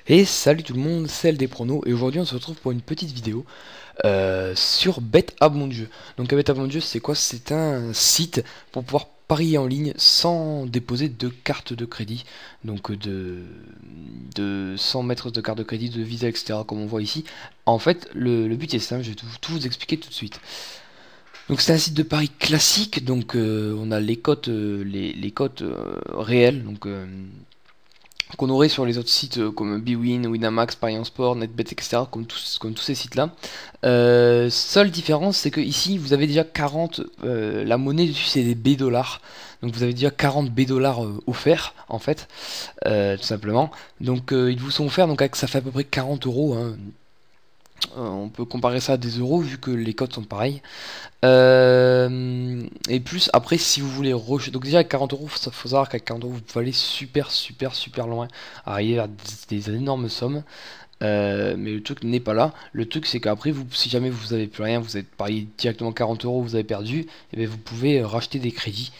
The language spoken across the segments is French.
Et salut tout le monde, c'est LD Prono et aujourd'hui on se retrouve pour une petite vidéo sur Bet à bon Dieu. Donc Bet à bon Dieu c'est quoi? C'est un site pour pouvoir parier en ligne sans déposer de carte de crédit. Donc sans mettre de carte de crédit, de Visa, etc. comme on voit ici. En fait le but est simple, je vais tout vous expliquer tout de suite. Donc c'est un site de paris classique, donc on a les cotes, les cotes réelles, donc qu'on aurait sur les autres sites comme Bwin, Winamax, Paris en Sport, NetBet, etc. Comme tous ces sites-là. Seule différence, c'est que ici, vous avez déjà 40, la monnaie dessus, c'est des B dollars. Donc vous avez déjà 40 B dollars offerts, en fait, tout simplement. Donc ils vous sont offerts, donc ça fait à peu près 40 euros. Hein. On peut comparer ça à des euros vu que les codes sont pareils. Et plus après si vous voulez donc déjà avec 40 euros faut savoir qu'avec 40 euros vous pouvez aller super loin, arriver à des énormes sommes. Mais le truc n'est pas là. Le truc c'est qu'après vous, si jamais vous avez plus rien, vous avez parié directement 40 euros, vous avez perdu, et bien vous pouvez racheter des crédits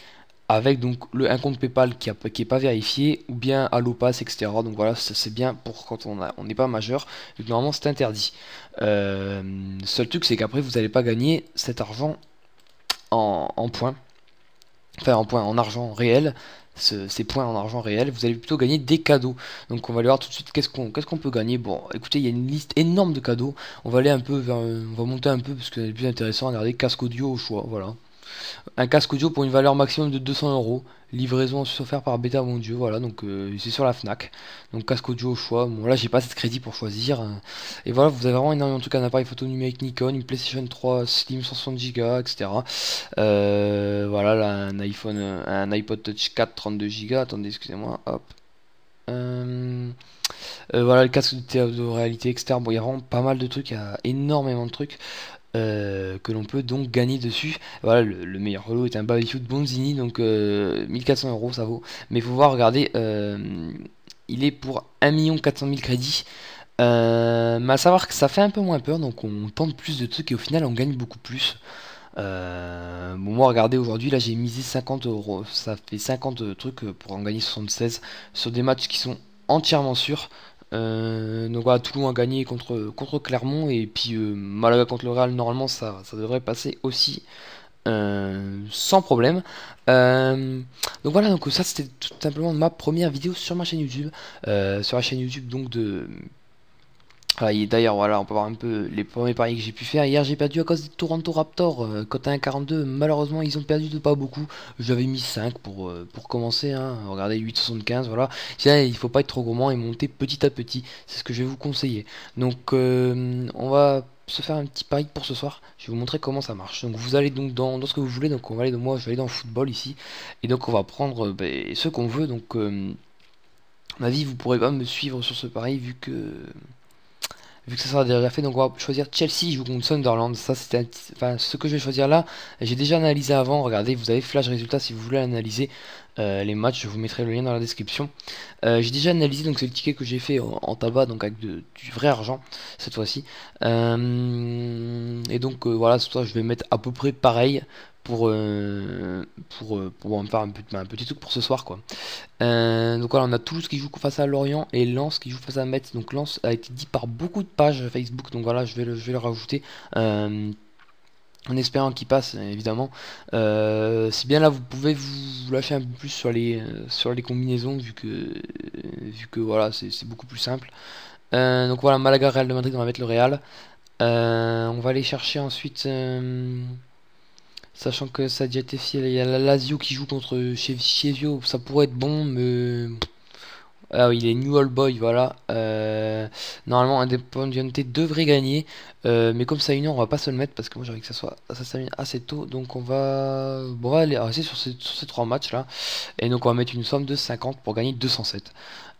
avec donc un compte PayPal qui est pas vérifié ou bien AlloPass, etc. Donc voilà, c'est bien pour quand on n'est pas majeur, vu que normalement c'est interdit. Seul truc c'est qu'après vous n'allez pas gagner cet argent en points, enfin en points, en argent réel. Ces points en argent réel, vous allez plutôt gagner des cadeaux. Donc on va aller voir tout de suite qu'est-ce qu'on peut gagner. Bon, écoutez, il y a une liste énorme de cadeaux. On va aller un peu on va monter un peu parce que c'est plus intéressant. Regardez, casque audio au choix, voilà. Un casque audio pour une valeur maximum de 200 euros. Livraison offerte par Beta Mon Dieu. Voilà, donc c'est sur la Fnac. Donc casque audio au choix. Bon, là, j'ai pas assez de crédit pour choisir. Et voilà, vous avez vraiment énormément de trucs. Un appareil photo numérique Nikon, une PlayStation 3 Slim 160 Go, etc. Voilà, là, un iPhone, un iPod Touch 4 32 Go. Attendez, excusez-moi. Hop. Euh, voilà, le casque de réalité externe. Bon, il y a vraiment pas mal de trucs. Il y a énormément de trucs que l'on peut donc gagner dessus. Voilà, le meilleur lot est un Battlefield Bonzini, donc 1400 euros ça vaut. Mais il faut voir, regardez, il est pour 1 400 000 crédits. Mais à savoir que ça fait un peu moins peur, donc on tente plus de trucs et au final on gagne beaucoup plus. Bon, moi regardez, aujourd'hui là j'ai misé 50 euros, ça fait 50 trucs pour en gagner 76 sur des matchs qui sont entièrement sûrs. Donc voilà, Toulon a gagné contre Clermont et puis Malaga contre le Real, normalement ça devrait passer aussi sans problème. Donc voilà, donc ça c'était tout simplement ma première vidéo sur ma chaîne YouTube, sur la chaîne YouTube donc de voilà, d'ailleurs, voilà, on peut voir un peu les premiers paris que j'ai pu faire. Hier, j'ai perdu à cause des Toronto Raptors. Cote à 1,42. Malheureusement, ils ont perdu de pas beaucoup. J'avais mis 5 pour commencer. Hein. Regardez, 8,75. Voilà. Il faut pas être trop gourmand et monter petit à petit. C'est ce que je vais vous conseiller. Donc, on va se faire un petit pari pour ce soir. Je vais vous montrer comment ça marche. Donc, vous allez donc dans ce que vous voulez. Donc, on va aller, moi, je vais aller dans le football ici. Et donc, on va prendre ce qu'on veut. Donc, à mon avis, vous pourrez pas me suivre sur ce pari vu que ça sera déjà fait. Donc on va choisir Chelsea joue contre Sunderland. Ça c'était enfin, ce que je vais choisir là. J'ai déjà analysé avant. Regardez, vous avez flash résultat si vous voulez analyser les matchs. Je vous mettrai le lien dans la description. J'ai déjà analysé, donc c'est le ticket que j'ai fait en tabac, donc avec du vrai argent cette fois-ci. Et donc voilà, ce soir je vais mettre à peu près pareil pour en faire un petit truc pour ce soir quoi. Donc voilà, on a Toulouse qui joue face à Lorient et Lens qui joue face à Metz. Donc Lens a été dit par beaucoup de pages Facebook, donc voilà, je vais le rajouter. En espérant qu'il passe, évidemment. Si bien là, vous pouvez vous lâcher un peu plus sur les combinaisons, vu que voilà, c'est beaucoup plus simple. Donc voilà, Malaga, Real de Madrid, on va mettre le Real. On va aller chercher ensuite, sachant que ça a déjà été fait, il y a la Lazio qui joue contre Chievo, ça pourrait être bon, mais ah oui, il est New Old Boy, voilà. Normalement, Independiente devrait gagner. Mais comme ça, une heure, on va pas se le mettre parce que moi, j'ai envie que ça termine assez tôt. Donc, on va aller rester sur ces trois matchs là. Et donc, on va mettre une somme de 50 pour gagner 207.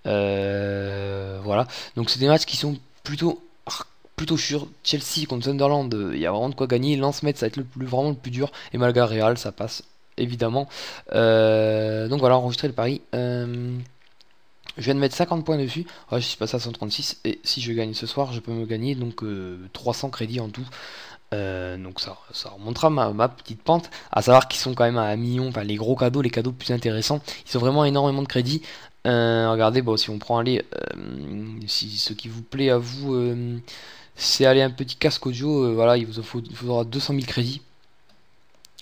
Voilà. Donc, c'est des matchs qui sont plutôt sûrs. Chelsea contre Sunderland, il y a vraiment de quoi gagner. Lens Metz, ça va être vraiment le plus dur. Et Malaga Real, ça passe évidemment. Donc, voilà, enregistrer le pari. Je viens de mettre 50 points dessus. Ouais, je suis passé à 136. Et si je gagne ce soir, je peux me gagner donc 300 crédits en tout. Donc ça remontera ma petite pente. À savoir qu'ils sont quand même à 1 million. Enfin, les gros cadeaux, les cadeaux plus intéressants. Ils ont vraiment énormément de crédits. Regardez, bon, si on prend aller, si ce qui vous plaît à vous, c'est aller un petit casque audio, voilà, il vous faudra 200 000 crédits.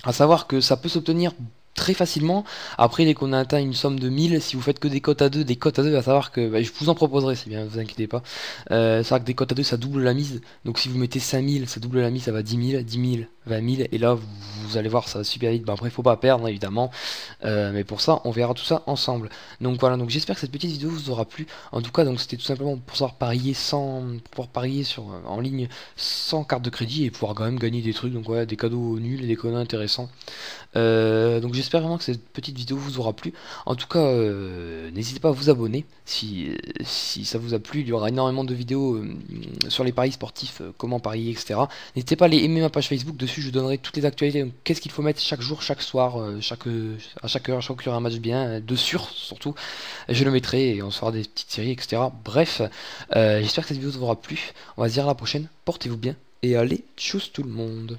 À savoir que ça peut s'obtenir très facilement. Après, dès qu'on a atteint une somme de 1000, si vous faites que des cotes à 2, à savoir que bah, je vous en proposerai, c'est bien, vous inquiétez pas. C'est vrai que des cotes à 2, ça double la mise. Donc si vous mettez 5000, ça double la mise, ça va 10 000, 10 000, 20 000. Et là, vous allez voir, ça va super vite. Bah, après, il faut pas perdre, hein, évidemment. Mais pour ça, on verra tout ça ensemble. Donc voilà, donc j'espère que cette petite vidéo vous aura plu. En tout cas, donc c'était tout simplement pour savoir parier pour pouvoir parier sur, en ligne sans carte de crédit et pouvoir quand même gagner des trucs. Donc ouais, des cadeaux nuls et des cadeaux intéressants. Donc j'espère vraiment que cette petite vidéo vous aura plu. En tout cas, n'hésitez pas à vous abonner si ça vous a plu. Il y aura énormément de vidéos sur les paris sportifs, comment parier, etc. N'hésitez pas à aller aimer ma page Facebook. Dessus, je donnerai toutes les actualités. Donc, qu'est-ce qu'il faut mettre chaque jour, chaque soir, à chaque heure, chaque fois qu'il y aura un match bien, de sûr surtout. Je le mettrai et on se fera des petites séries, etc. Bref, j'espère que cette vidéo vous aura plu. On va se dire à la prochaine. Portez-vous bien et allez, tchuss tout le monde.